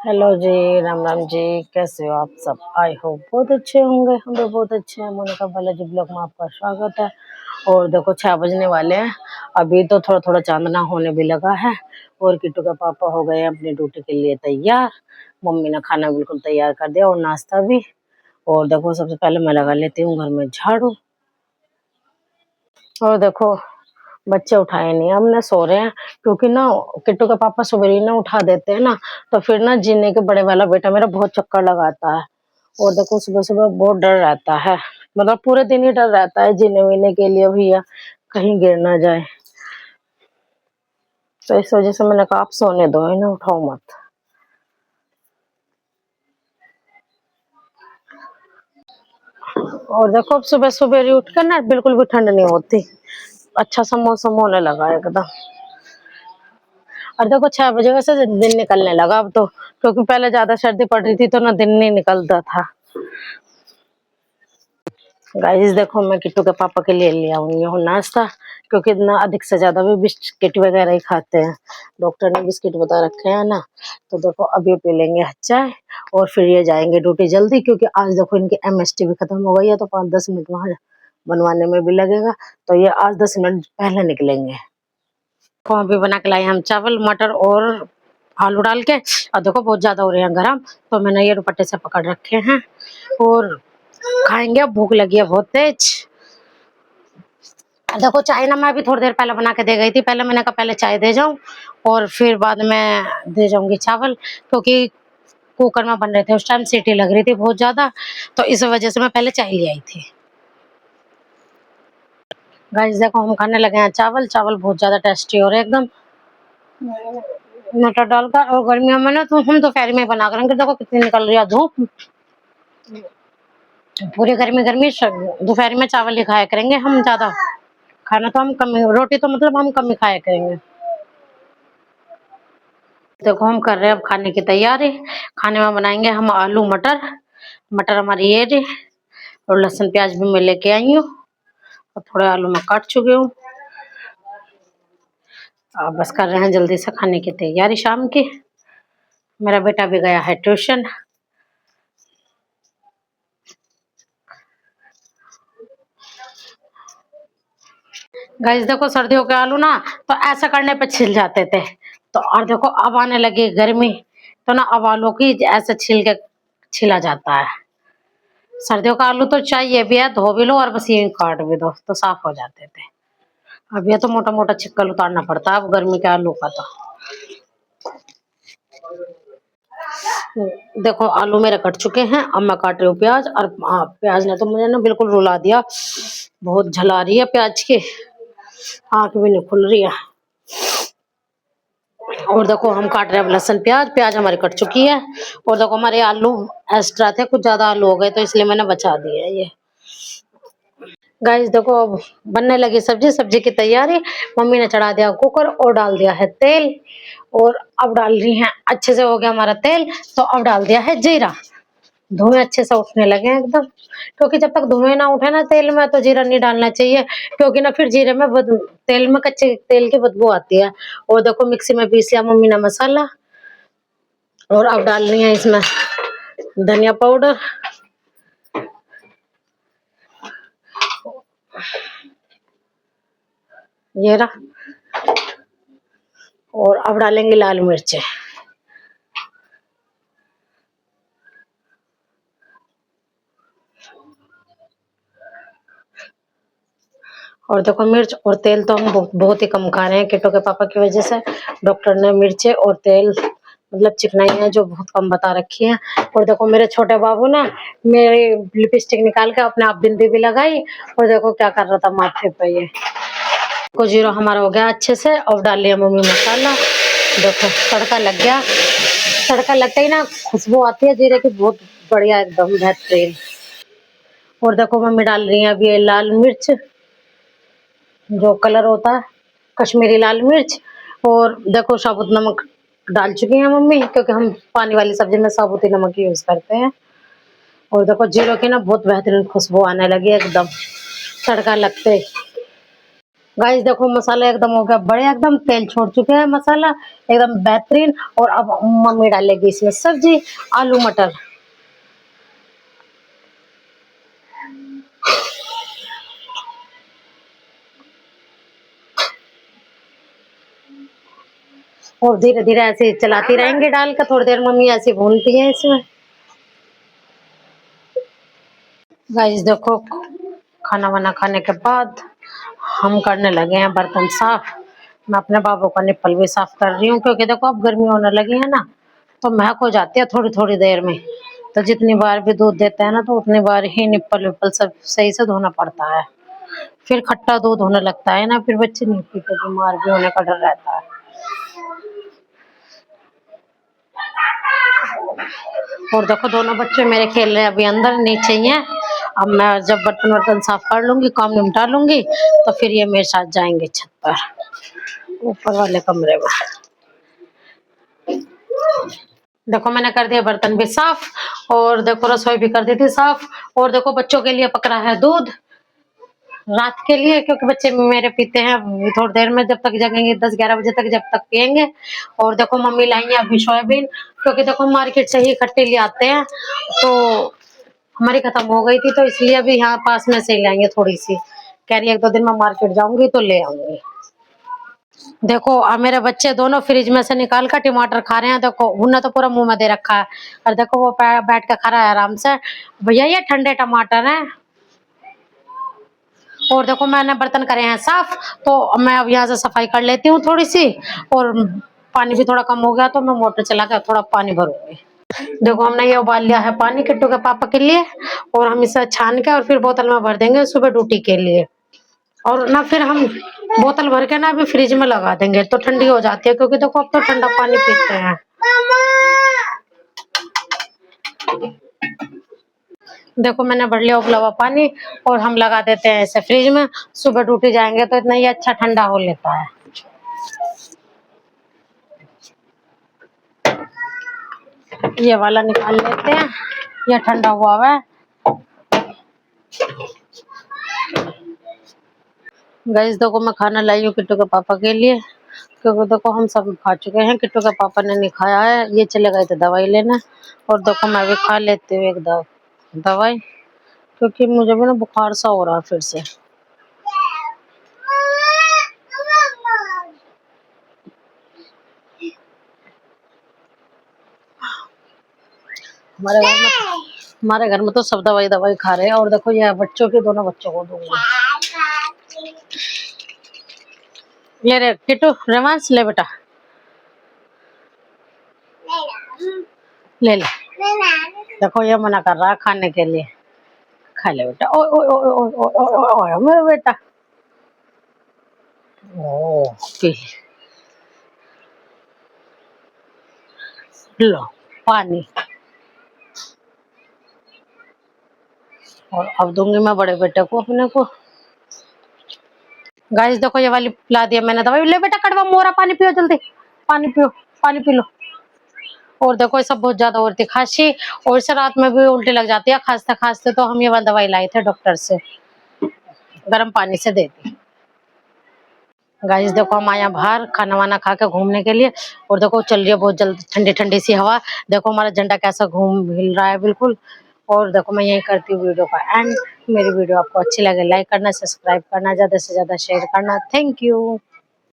Hello जी, राम राम जी। कैसे हो आप सब? आई होप बहुत अच्छे होंगे। हम भी बहुत अच्छे हैं। मोनिका बालाजी ब्लॉग में आपका स्वागत है। और देखो 6 बजने वाले हैं। अभी तो थोड़ा थोड़ा चांदना होने भी लगा है। और किट्टू के पापा हो गए अपनी ड्यूटी के लिए तैयार। मम्मी ने खाना बिल्कुल तैयार कर दिया और नाश्ता भी। और देखो सबसे पहले मैं लगा लेती हूँ घर में झाड़ू। और देखो बच्चे उठाए नहीं, हमने सो रहे हैं क्योंकि ना किट्टू के पापा सवेरे ही ना उठा देते हैं ना, तो फिर ना जीने के बड़े वाला बेटा मेरा बहुत चक्कर लगाता है। और देखो सुबह सुबह बहुत डर रहता है, मतलब पूरे दिन ही डर रहता है जीने वीने के लिए भैया, कहीं गिर ना जाए। तो इस वजह से मैंने कहा आप सोने दो, इन्हें उठाओ मत। और देखो अब सुबह सुबह उठ कर ना बिल्कुल भी ठंड नहीं होती, अच्छा सा मौसम होने लगा है एकदम। और देखो 6 बजे वैसे दिन निकलने लगा अब तो, क्योंकि पहले ज्यादा सर्दी पड़ रही थी तो ना दिन नहीं निकलता था। गाइस देखो मैं किट्टू के पापा के लिए ले आऊंगी हूँ नाश्ता, क्योंकि ना अधिक से ज्यादा भी बिस्किट वगैरह ही खाते हैं। डॉक्टर ने बिस्किट बता रखे हैं ना। तो देखो अभी पी लेंगे चाय और फिर ये जाएंगे ड्यूटी जल्दी, क्योंकि आज देखो इनकी एमएसटी भी खत्म हो गई है, तो 5-10 मिनट वहां बनवाने में भी लगेगा। तो ये आज 10 मिनट पहले निकलेंगे। तो अभी बना के लाए हम चावल मटर और आलू डाल के। और देखो बहुत ज्यादा हो रहे हैं गरम, तो मैंने ये दुपट्टे से पकड़ रखे हैं और खाएंगे। भूख लगी है बहुत तेज। देखो चाय ना मैं अभी थोड़ी देर पहले बना के दे गई थी, पहले मैंने कहा पहले चाय दे जाऊं और फिर बाद में दे जाऊंगी चावल, क्योंकि कुकर में बन रहे थे उस टाइम, सीटी लग रही थी बहुत ज्यादा, तो इस वजह से मैं पहले चाय ले आई थी। गाइस देखो हम खाने लगे हैं चावल। चावल बहुत ज्यादा टेस्टी हो रहे हैं एकदम, मटर डालकर। और गर्मियों में ना तो हम दोपहर में बना करेंगे। देखो कितनी निकल रही है धूप, पूरी गर्मी गर्मी दोपहर में चावल ही खाया करेंगे हम। ज्यादा खाना तो हम कम, रोटी तो मतलब हम कम ही खाया करेंगे। देखो हम कर रहे हैं अब खाने की तैयारी। खाने में बनाएंगे हम आलू मटर। मटर हमारी ये रही, और लहसुन प्याज भी मैं लेके आई हूँ, और थोड़े आलू मैं काट चुकी हूँ। अब बस कर रहे हैं जल्दी से खाने की तैयारी शाम की। मेरा बेटा भी गया है ट्यूशन। गाइस देखो सर्दियों के आलू ना तो ऐसा करने पे छिल जाते थे, तो और देखो अब आने लगी गर्मी, तो ना अब आलू की ऐसे छिल के छिला जाता है। सर्दियों का आलू तो चाहिए भी है, धो भी लो और बस यूं काट भी दो तो साफ हो जाते थे। अब ये तो मोटा मोटा छिक्कल उतारना पड़ता है अब गर्मी के आलू का। तो देखो आलू मेरे कट चुके हैं, अब मैं काट रही हूँ प्याज। और हाँ, प्याज ने तो मुझे ना बिल्कुल रुला दिया, बहुत झला रही है प्याज की, आंख भी नहीं खुल रही है। और देखो हम काट रहे हैं लहसुन प्याज। प्याज हमारी कट चुकी है। और देखो हमारे आलू एक्स्ट्रा थे, कुछ ज्यादा आलू हो गए तो इसलिए मैंने बचा दिए ये। गाइस देखो अब बनने लगी सब्जी। सब्जी की तैयारी मम्मी ने चढ़ा दिया कुकर और डाल दिया है तेल। और अब डाल रही हैं, अच्छे से हो गया हमारा तेल, तो अब डाल दिया है जीरा। धुएं अच्छे से उठने लगे हैं एकदम, क्योंकि जब तक धुएं ना उठे ना तेल में तो जीरा नहीं डालना चाहिए, क्योंकि ना फिर जीरे में तेल में कच्चे तेल की बदबू आती है। और देखो मिक्सी में पीस लिया मम्मी ने मसाला। और अब डाल रही है इसमें धनिया पाउडर, ये रहा। और अब डालेंगे लाल मिर्च। और देखो मिर्च और तेल तो हम बहुत ही कम खा रहे हैं किट्टू के पापा की वजह से। डॉक्टर ने मिर्चे और तेल मतलब चिकनाई है जो बहुत कम बता रखी है। और देखो मेरे छोटे बाबू ना मेरी लिपस्टिक निकाल के अपने आप बिंदी भी लगाई, और देखो क्या कर रहा था माथे पे ये। को जीरो हमारा हो गया अच्छे से। और डाल लिया मम्मी मसाला। देखो तड़का लग गया। तड़का लगता ही ना खुशबू आती है जीरे की, बहुत बढ़िया एकदम बेहतरीन। और देखो मम्मी डाल रही है अभी ये लाल मिर्च, जो कलर होता है कश्मीरी लाल मिर्च। और देखो साबुत नमक डाल चुकी हैं मम्मी, क्योंकि हम पानी वाली सब्जी में साबुत ही नमक यूज करते हैं। और देखो जीरो की ना बहुत बेहतरीन खुशबू आने लगी एकदम तड़का लगते ही। गाइस देखो मसाला एकदम हो गया बढ़िया, एकदम तेल छोड़ चुके हैं मसाला एकदम बेहतरीन। और अब मम्मी डालेगी इसमें सब्जी, आलू मटर। और धीरे धीरे ऐसे चलाती रहेंगे डाल कर, थोड़ी देर मम्मी ऐसे भूनती है इसमें। गाइस देखो खाना वाना खाने के बाद हम करने लगे हैं बर्तन साफ। मैं अपने बाबू का निप्पल भी साफ कर रही हूँ, क्योंकि देखो अब गर्मी होने लगी है ना, तो महक हो जाती है थोड़ी थोड़ी देर में। तो जितनी बार भी दूध देते हैं ना, तो उतनी बार ही निप्पल विप्पल सब सही से धोना पड़ता है। फिर खट्टा दूध होने लगता है ना, फिर बच्चे नहीं पीते, बीमार भी होने का डर रहता है। और देखो दोनों बच्चे मेरे खेल रहे हैं अभी अंदर, नीचे ही हैं। अब मैं जब बर्तन वर्तन साफ कर लूंगी, काम निपटा लूंगी, तो फिर ये मेरे साथ जाएंगे छत पर, ऊपर वाले कमरे में। देखो मैंने कर दिया बर्तन भी साफ, और देखो रसोई भी कर दी थी साफ। और देखो बच्चों के लिए पकड़ा है दूध रात के लिए, क्योंकि बच्चे मेरे पीते हैं थोड़ी देर में, जब तक जगेंगे 10-11 बजे तक, जब तक पियेंगे। और देखो मम्मी लाई है अभी सोयाबीन, क्योंकि देखो मार्केट से ही खट्टी ले आते हैं, तो हमारी खत्म हो गई थी, तो इसलिए अभी यहाँ पास में से ही लाएंगे थोड़ी सी। कह रही है 1-2 दिन में मार्केट जाऊंगी तो ले आऊंगी। देखो अब मेरे बच्चे दोनों फ्रिज में से निकाल कर टमाटर खा रहे हैं। देखो उन्हें तो पूरा मुंह में दे रखा है, और देखो वो बैठ कर खा रहा है आराम से। भैया ये ठंडे टमाटर हैं। और देखो मैंने बर्तन करे हैं साफ, तो मैं अब यहाँ से सफाई कर लेती हूँ थोड़ी सी। और पानी भी थोड़ा कम हो गया, तो मैं मोटर चला कर थोड़ा पानी भरूंगी। देखो हमने ये उबाल लिया है पानी किट्टू के पापा के लिए, और हम इसे छान के और फिर बोतल में भर देंगे सुबह ड्यूटी के लिए। और ना फिर हम बोतल भर के ना अभी फ्रिज में लगा देंगे, तो ठंडी हो जाती है, क्योंकि देखो अब तो ठंडा पानी पीते हैं। देखो मैंने भर लिया उबला हुआ पानी, और हम लगा देते हैं ऐसे फ्रिज में। सुबह ड्यूटी जाएंगे तो इतना ही अच्छा ठंडा हो लेता है। ये वाला निकाल लेते हैं, ये ठंडा हुआ है। गाइस देखो मैं खाना लाई हूँ किट्टू के पापा के लिए, क्योंकि देखो हम सब खा चुके हैं, किट्टू के पापा ने नहीं खाया है, ये चले गए थे दवाई लेने। और देखो मैं भी खा लेती हूँ एक दवाई, क्योंकि मुझे भी ना बुखार सा हो रहा है फिर से। हमारे घर में तो सब दवाई खा रहे हैं। और देखो ये बच्चों के, दोनों बच्चों को दूंगा। ले रे किट्टू, रेवांश ले बेटा, ले ले। देखो ये मना कर रहा है खाने के लिए, खा ले बेटा। ओ ओ ओ ओ ओ ओ ओ मेरा बेटा, ओ पी लो पानी। और अब दूंगी मैं बड़े बेटे को, अपने को। गाइस देखो ये वाली पिला दिया मैंने दवाई, ले बेटा कड़वा मोरा, पानी पियो जल्दी, पानी पियो, पानी पी लो। और देखो ये सब बहुत ज्यादा होती खांसी, और इसे रात में भी उल्टी लग जाती है खांसते खांसते, तो हम ये वाली दवाई लाए थे डॉक्टर से, गर्म पानी से देती। गाइस देखो हम आए बाहर खाना वाना खा के घूमने के लिए, और देखो चल रही है बहुत जल्द ठंडी ठंडी सी हवा। देखो हमारा झंडा कैसा घूम हिल रहा है बिल्कुल। और देखो मैं यही करती हूँ वीडियो का एंड। मेरी वीडियो आपको अच्छी लगे लाइक करना, सब्सक्राइब करना, ज्यादा से ज्यादा शेयर करना। Thank you.